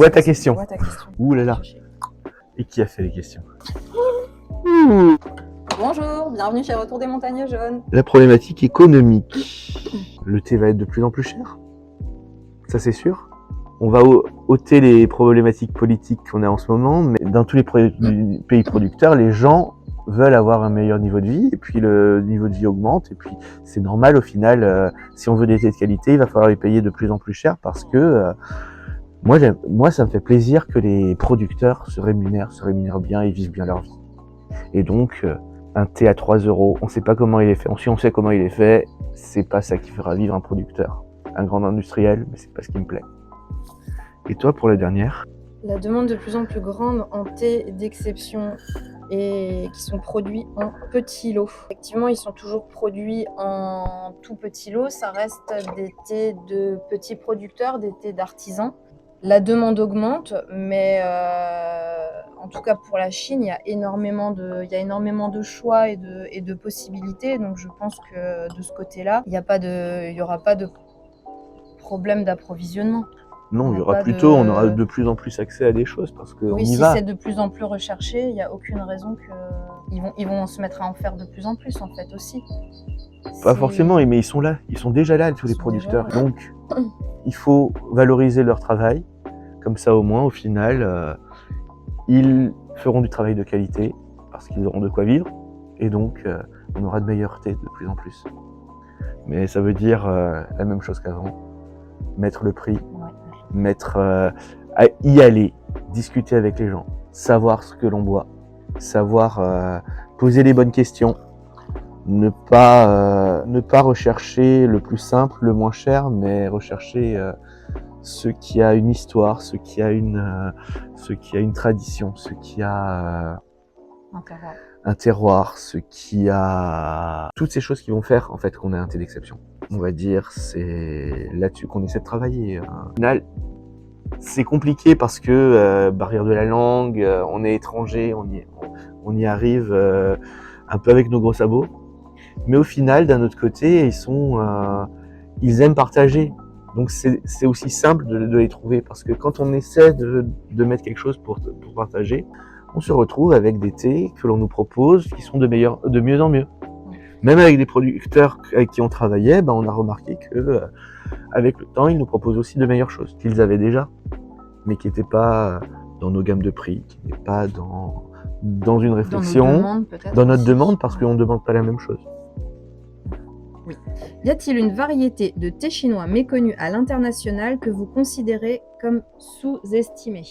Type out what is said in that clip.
Vois ta question. Vois ta question. Ouh là là. Et qui a fait les questions? Bonjour, bienvenue chez Retour des Montagnes Jaunes. La problématique économique. Le thé va être de plus en plus cher. Ça c'est sûr. On va ôter les problématiques politiques qu'on a en ce moment, mais dans tous les pays producteurs, les gens veulent avoir un meilleur niveau de vie, et puis le niveau de vie augmente, et puis c'est normal au final, si on veut des thés de qualité, il va falloir les payer de plus en plus cher, parce que moi ça me fait plaisir que les producteurs se rémunèrent bien et vivent bien leur vie. Et donc, un thé à 3 €, on sait pas comment il est fait. Si on sait comment il est fait, c'est pas ça qui fera vivre un producteur. Un grand industriel, mais c'est pas ce qui me plaît. Et toi, pour la dernière? La demande de plus en plus grande en thé d'exception et qui sont produits en petits lots. Effectivement, ils sont toujours produits en tout petits lots. Ça reste des thés de petits producteurs, des thés d'artisans. La demande augmente, mais en tout cas pour la Chine, il y a énormément de choix et de possibilités. Donc je pense que de ce côté-là, il y aura pas de problème d'approvisionnement. Non, il y aura plutôt, on aura de plus en plus accès à des choses parce qu'on Oui, y si va. c'est de plus en plus recherché, il n'y a aucune raison qu'ils vont se mettre à en faire de plus en plus en fait aussi. Pas forcément, mais ils sont là, ils sont déjà là tous les producteurs. Donc il faut valoriser leur travail, comme ça au moins au final, ils feront du travail de qualité parce qu'ils auront de quoi vivre et donc on aura de meilleurs thés de plus en plus. Mais ça veut dire la même chose qu'avant, mettre le prix, y aller, discuter avec les gens, savoir ce que l'on boit, savoir poser les bonnes questions, ne pas rechercher le plus simple, le moins cher, mais rechercher ce qui a une histoire, ce qui a une tradition, ce qui a un terroir, ce qui a toutes ces choses qui vont faire en fait qu'on a un thé d'exception. On va dire, c'est là-dessus qu'on essaie de travailler. Au final, c'est compliqué parce que barrière de la langue, on est étranger, on y arrive un peu avec nos gros sabots. Mais au final, d'un autre côté, ils aiment partager. Donc c'est aussi simple de les trouver parce que quand on essaie de mettre quelque chose pour partager, on se retrouve avec des thés que l'on nous propose qui sont de mieux en mieux. Même avec des producteurs avec qui on travaillait, on a remarqué que avec le temps, ils nous proposent aussi de meilleures choses qu'ils avaient déjà, mais qui n'étaient pas dans nos gammes de prix, qui n'étaient pas dans une réflexion, dans notre demande, parce qu'on ne demande pas la même chose. Oui. Y a-t-il une variété de thé chinois méconnue à l'international que vous considérez comme sous-estimée?